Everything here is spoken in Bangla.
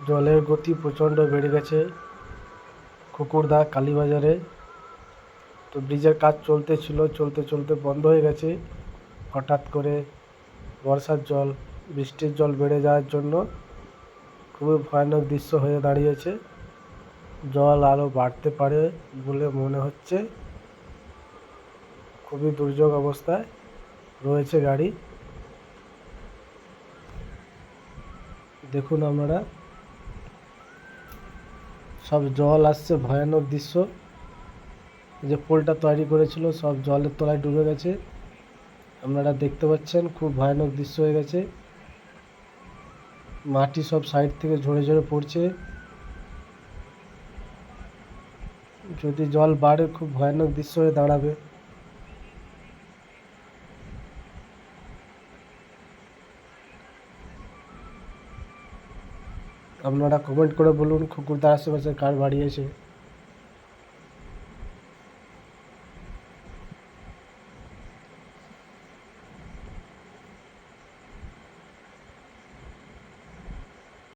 জলের গতি প্রচণ্ড বেড়ে গেছে কুকুরদা কালীবাজারে। তো ব্রিজের কাজ চলতে চলতে বন্ধ হয়ে গেছে। হঠাৎ করে বর্ষার জল, বৃষ্টির জল বেড়ে যাওয়ার জন্য খুবই ভয়ানক দৃশ্য হয়ে দাঁড়িয়েছে। জল আরও বাড়তে পারে বলে মনে হচ্ছে। খুবই দুর্যোগ অবস্থায় রয়েছে গাড়ি। দেখুন আপনারা, সব জল আসছে, ভয়ানক দৃশ্য। যে পোলটা তৈরি করেছিল সব জলের তলায় ডুবে গেছে। আপনারা দেখতে পাচ্ছেন খুব ভয়ানক দৃশ্য হয়ে গেছে। মাটি সব সাইড থেকে ঝরে ঝরে পড়ছে। যদি জল বাড়ে খুব ভয়ানক দৃশ্য হয়ে দাঁড়াবে। আপনারা কমেন্ট করে বলুন কুকুরদার আশেপাশে কার বাড়ি আছে।